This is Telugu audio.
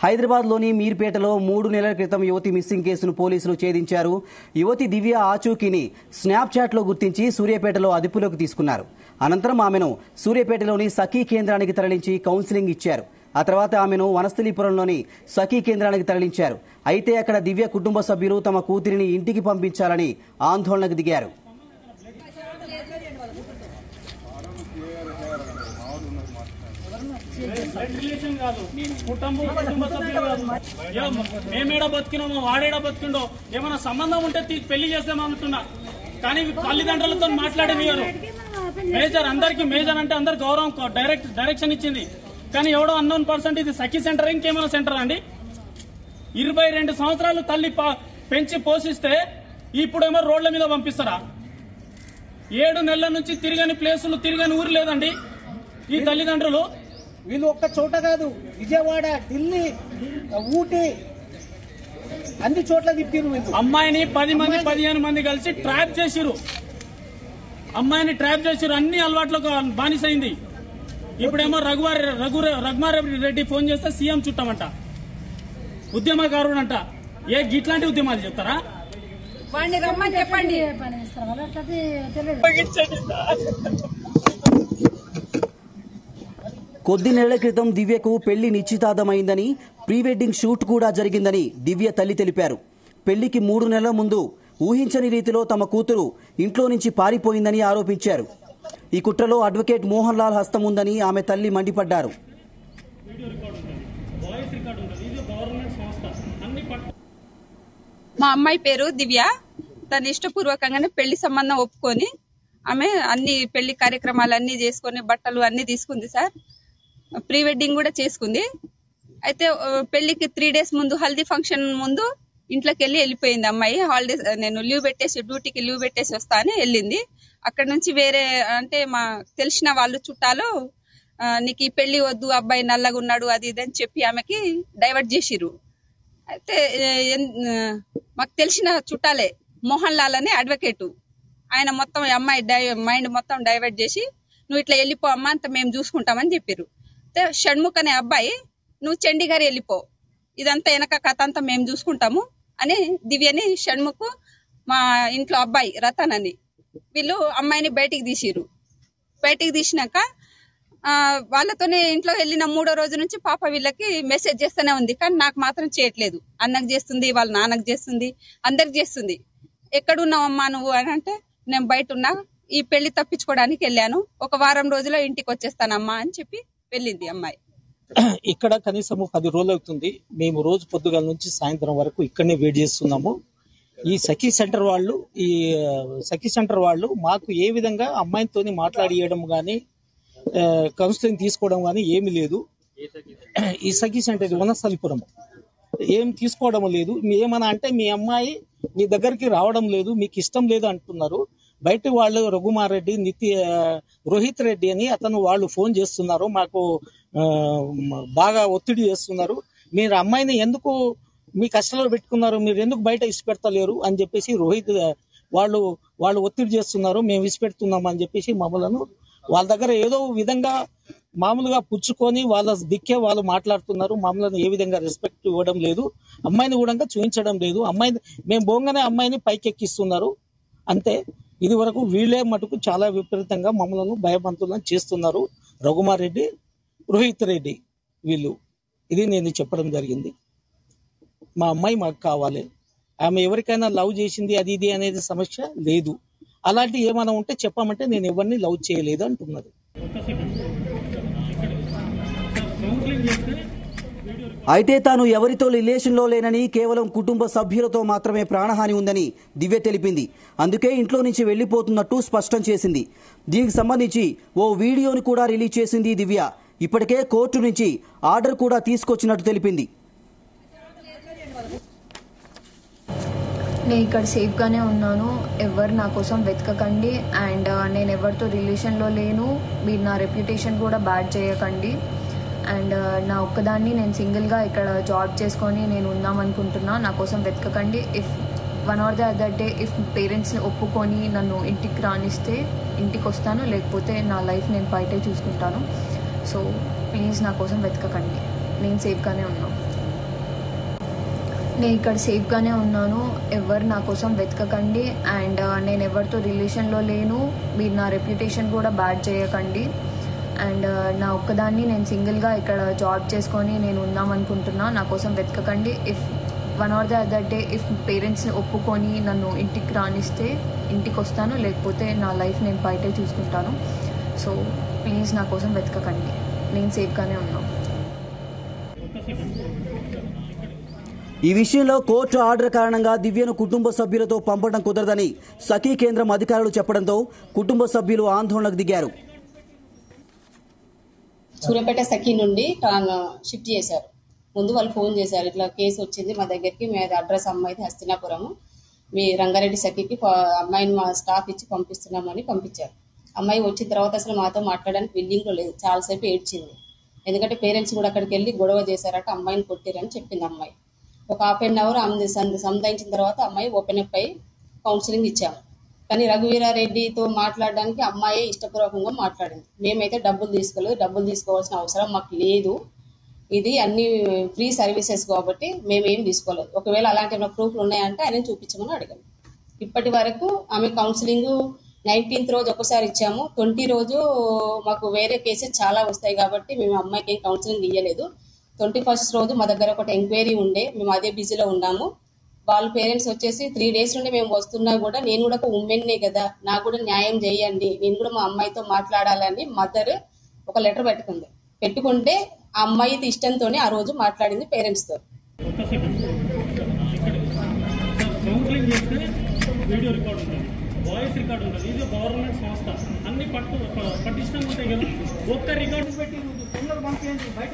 హైదరాబాద్లోని మీర్పేటలో 3 నెలల క్రితం యువతి మిస్సింగ్ కేసును పోలీసులు ఛేదించారు. యువతి దివ్య ఆచూకీని స్నాప్చాట్లో గుర్తించి సూర్యాపేటలో అదుపులోకి తీసుకున్నారు. అనంతరం ఆమెను సూర్యాపేటలోని సఖీ కేంద్రానికి తరలించి కౌన్సిలింగ్ ఇచ్చారు. ఆ తర్వాత ఆమెను వనస్థలీపురంలోని సఖీ కేంద్రానికి తరలించారు. అయితే అక్కడ దివ్య కుటుంబ సభ్యులు తమ కూతురిని ఇంటికి పంపించాలని ఆందోళనకు దిగారు. మేమేడా బతికినామో వాడేడా బతికిండో ఏమైనా సంబంధం ఉంటే పెళ్లి చేస్తామంటున్నా, కానీ తల్లిదండ్రులతో మాట్లాడనియరు. మేజర్ అందరికి మేజర్ అంటే అందరు గౌరవం డైరెక్షన్ ఇచ్చింది, కానీ ఎవడో అన్నోన్ పర్సెంట్ ఇది సఖీ సెంటర్ ఇంకేమైనా సెంటర్ అండి. 22 సంవత్సరాలు తల్లి పెంచి పోషిస్తే ఇప్పుడేమో రోడ్ల మీద పంపిస్తారా? 7 నెలల నుంచి తిరగని ప్లేసులు తిరగని ఊరు లేదండి ఈ తల్లిదండ్రులు. వీళ్ళు ఒక్క చోట కాదు, విజయవాడ, ఢిల్లీ, ఊటీ అన్ని చోట్ల తిప్పిరు. అమ్మాయిని 10 మంది 15 మంది కలిసి ట్రాప్ చేసిరు. అమ్మాయిని ట్రాప్ చేసిరు, అన్ని అలవాట్లకు బానిసైంది. ఇప్పుడేమో రఘుమారెడ్డి ఫోన్ చేస్తే సీఎం చుట్టమంట, ఉద్యమకారుడు అంట. ఇట్లాంటి ఉద్యమాలు చెప్తారా? కొద్ది నెలల క్రితం దివ్యకు పెళ్లి నిశ్చితార్థమైందని, ప్రీ వెడ్డింగ్ షూట్ కూడా జరిగిందని దివ్య తల్లి తెలిపారు. పెళ్లికి 3 నెలల ముందు ఊహించని రీతిలో తమ కూతురు ఇంట్లో నుంచి పారిపోయిందని ఆరోపించారు. ఈ కుట్రలో అడ్వకేట్ మోహన్ లాల్ హస్తం ఉందని ఆమె తల్లి మండిపడ్డారు. మా అమ్మాయి పేరు దివ్య. తన ఇష్టపూర్వకంగానే పెళ్లి సంబంధం ఒప్పుకొని ఆమె అన్ని పెళ్లి కార్యక్రమాలు అన్ని చేసుకుని బట్టలు అన్ని తీసుకుంది సార్. ప్రీ వెడ్డింగ్ కూడా చేసుకుంది. అయితే పెళ్లికి 3 డేస్ ముందు హల్దీ ఫంక్షన్ ముందు ఇంట్లోకి వెళ్ళిపోయింది అమ్మాయి. హాలిడేస్ నేను లీవ్ పెట్టేసి డ్యూటీకి లీవ్ పెట్టేసి వస్తా అని వెళ్ళింది. అక్కడ నుంచి వేరే అంటే మా తెలిసిన వాళ్ళు చుట్టాలు నీకు ఈ పెళ్లి వద్దు, అబ్బాయి నల్లగా ఉన్నాడు అది ఇది అని చెప్పి ఆమెకి డైవర్ట్ చేసిరు. అయితే మాకు తెలిసిన చుట్టాలే మోహన్ లాల్ అని అడ్వకేటు, ఆయన మొత్తం అమ్మాయి మైండ్ మొత్తం డైవర్ట్ చేసి నువ్వు ఇట్లా వెళ్ళిపో అమ్మా అంత మేము చూసుకుంటామని చెప్పారు. అయితే షణ్ముఖ్ అనే అబ్బాయి నువ్వు చండీగఢ్ వెళ్ళిపో, ఇదంతా వెనక కథ అంతా మేము చూసుకుంటాము అని దివ్యని షణ్ముఖ్ మా ఇంట్లో అబ్బాయి రతన్ అని వీళ్ళు అమ్మాయిని బయటికి తీసిరు. బయటికి తీసినాక వాళ్ళతోనే ఇంట్లో వెళ్ళిన 3వ రోజు నుంచి పాప వీళ్ళకి మెసేజ్ చేస్తూనే ఉంది, కానీ నాకు మాత్రం చేయట్లేదు. అన్నకు చేస్తుంది, వాళ్ళ నాన్నకు చేస్తుంది, అందరికి చేస్తుంది. ఎక్కడున్నావమ్మా నువ్వు అని అంటే నేను బయట ఉన్నా, ఈ పెళ్లి తప్పించుకోవడానికి వెళ్ళాను, ఒక వారం రోజుల్లో ఇంటికి వచ్చేస్తానమ్మా అని చెప్పి వెళ్ళింది అమ్మాయి. ఇక్కడ కనీసం 10 రోజులు అవుతుంది. మేము రోజు పొద్దుగాల నుంచి సాయంత్రం వరకు ఇక్కడనే వెయిట్ చేస్తున్నాము. ఈ సఖీ సెంటర్ వాళ్ళు మాకు ఏ విధంగా అమ్మాయితోని మాట్లాడియడం గానీ కౌన్సిలింగ్ తీసుకోవడం గానీ ఏమీ లేదు. ఈ సఖీ సెంటర్ వనస్థలిపురం ఏం తీసుకోవడం లేదు. ఏమన్నా అంటే మీ అమ్మాయి మీ దగ్గరికి రావడం లేదు, మీకు ఇష్టం లేదు అంటున్నారు. బయట వాళ్ళు రఘుమారెడ్డి, రోహిత్ రెడ్డి అని అతను వాళ్ళు ఫోన్ చేస్తున్నారు, మాకు బాగా ఒత్తిడి చేస్తున్నారు. మీరు అమ్మాయిని ఎందుకు మీ కష్టంలో పెట్టుకున్నారు, మీరు ఎందుకు బయట ఇసిపెడతలేరు అని చెప్పేసి రోహిత్ వాళ్ళు ఒత్తిడి చేస్తున్నారు. మేము ఇసిపెడుతున్నాం అని చెప్పేసి మమ్మల్ని వాళ్ళ దగ్గర ఏదో విధంగా మామూలుగా పుచ్చుకొని వాళ్ళ దిక్కే వాళ్ళు మాట్లాడుతున్నారు. మమ్మల్ని ఏ విధంగా రెస్పెక్ట్ ఇవ్వడం లేదు, అమ్మాయిని కూడా చూపించడం లేదు. అమ్మాయిని మేము బోంగానే అమ్మాయిని పైకెక్కిస్తున్నారు అంతే. ఇది వరకు వీళ్ళే మటుకు చాలా విపరీతంగా మమ్మల్ని భయభంతులను చేస్తున్నారు. రఘుమారెడ్డి, రోహిత్ రెడ్డి వీళ్ళు. ఇది నేను చెప్పడం జరిగింది. మా అమ్మాయి మాకు కావాలి, ఆమె ఎవరికైనా లవ్ చేసింది అది ఇది అనేది సమస్య లేదు. అలాంటి ఏమైనా ఉంటే చెప్పమంటే నేను ఎవరిని లవ్ చేయలేదు అంటున్నారు. అయితే తాను ఎవరితో రిలేషన్లో లేనని, కేవలం కుటుంబ సభ్యులతో మాత్రమే ప్రాణహాని ఉందని దివ్య తెలిపింది. అందుకే ఇంట్లో నుంచి వెళ్లిపోతున్నట్టు స్పష్టం చేసింది. దీనికి సంబంధించి ఓ వీడియోను కూడా రిలీజ్ చేసింది దివ్య. ఇప్పటికే కోర్టు నుంచి ఆర్డర్ కూడా తీసుకొచ్చినట్టు తెలిపింది. నేను ఇక్కడ సేఫ్గానే ఉన్నాను, ఎవరు నా కోసం వెతకకండి, అండ్ నేను ఎవరితో రిలేషన్లో లేను, మీరు నా రెప్యుటేషన్ కూడా బ్యాడ్ చేయకండి, అండ్ నా ఒక్కదాన్ని నేను సింగిల్గా ఇక్కడ జాబ్ చేసుకొని నేను ఉందామనుకుంటున్నా, నా కోసం వెతకకండి. If 1 or the other day if పేరెంట్స్ని ఒప్పుకొని నన్ను ఇంటికి రానిస్తే ఇంటికి వస్తాను, లేకపోతే నా లైఫ్ నేను బయటే చూసుకుంటాను. సో ప్లీజ్ నా కోసం వెతకకండి, నేను సేఫ్గానే ఉన్నాను. నేను ఇక్కడ సేఫ్గానే ఉన్నాను. ఎవరు నా కోసం వెతకకండి. అండ్ నేను ఎవరితో రిలేషన్లో లేను. మీరు నా రెప్యుటేషన్ కూడా బ్యాడ్ చేయకండి. అండ్ నా ఒక్కదాన్ని నేను సింగిల్గా ఇక్కడ జాబ్ చేసుకొని నేను ఉందామనుకుంటున్నా. నా కోసం వెతకకండి. If one or the other day if పేరెంట్స్ని ఒప్పుకొని నన్ను ఇంటికి రానిస్తే ఇంటికి వస్తాను, లేకపోతే నా లైఫ్ నేను బయటే చూసుకుంటాను. సో ప్లీజ్ నా కోసం వెతకకండి. నేను సేఫ్గానే ఉన్నాను. ఈ విషయంలో కోర్టు ఆర్డర్ కారణంగా దివ్యను కుటుంబ సభ్యులతో పంపడం కుదరదని సఖీ కేంద్రం అధికారులు చెప్పడంతో కుటుంబ సభ్యులు ఆందోళనకు దిగారు. సూర్యాపేట సఖీ నుండి షిఫ్ట్ చేశారు. ముందు వాళ్ళు ఫోన్ చేశారు, ఇట్లా కేసు వచ్చింది మా దగ్గరికి, మీ అడ్రస్ అమ్మాయిది హస్తినాపురము, మీ రంగారెడ్డి సఖీకి అమ్మాయిని మా స్టాఫ్ ఇచ్చి పంపిస్తున్నామని పంపించారు. అమ్మాయి వచ్చిన తర్వాత అసలు మాతో మాట్లాడడానికి విల్లింగ్లో లేదు. చాలాసేపు ఏడ్చింది. ఎందుకంటే పేరెంట్స్ కూడా అక్కడికి వెళ్ళి గొడవ చేశారట, అమ్మాయిని కొట్టిరని చెప్పింది. అమ్మాయి ఒక హాఫ్ అన్ అవర్ సంధాయించిన తర్వాత అమ్మాయి ఓపెన్ అప్ అయి కౌన్సిలింగ్ ఇచ్చాము. కానీ రఘువీరారెడ్డితో మాట్లాడడానికి అమ్మాయి ఇష్టపూర్వకంగా మాట్లాడింది. మేమైతే డబ్బులు తీసుకోలేదు, డబ్బులు తీసుకోవాల్సిన అవసరం మాకు లేదు, ఇది అన్ని ఫ్రీ సర్వీసెస్ కాబట్టి మేమేం తీసుకోలేదు. ఒకవేళ అలాంటి ఏమైనా ప్రూఫ్లు ఉన్నాయంటే ఆయన చూపించమని అడిగాను. ఇప్పటి వరకు ఆమె కౌన్సిలింగ్ 19th రోజు ఒకసారి ఇచ్చాము. 20 రోజు మాకు వేరే కేసెస్ చాలా వస్తాయి కాబట్టి మేము అమ్మాయికి ఏం కౌన్సిలింగ్ ఇవ్వలేదు. 21st రోజు మా దగ్గర ఒకటి ఎంక్వైరీ ఉండే, మేము అదే బిజీలో ఉన్నాము. వాళ్ళ పేరెంట్స్ వచ్చేసి 3 days నుండి మేము వస్తున్నా కూడా నేను కూడా ఒక ఉమెన్నే కదా, నాకు కూడా న్యాయం చేయండి, నేను కూడా మా అమ్మాయితో మాట్లాడాలని మదర్ ఒక లెటర్ పెట్టుకుంటే ఆ అమ్మాయి ఇష్టంతోనే ఆ రోజు మాట్లాడింది పేరెంట్స్ తో. కౌన్సిలింగ్ చేస్తే వీడియో రికార్డ్ ఉంటుంది, వాయిస్ రికార్డ్ ఉంటుంది. ఇది గవర్నమెంట్ సంస్థ, అన్ని పట్టిష్టంగా ఉంటాయి కదా. ఒక్క రికార్డు పెట్టి తొందరగా పంపించండి బయట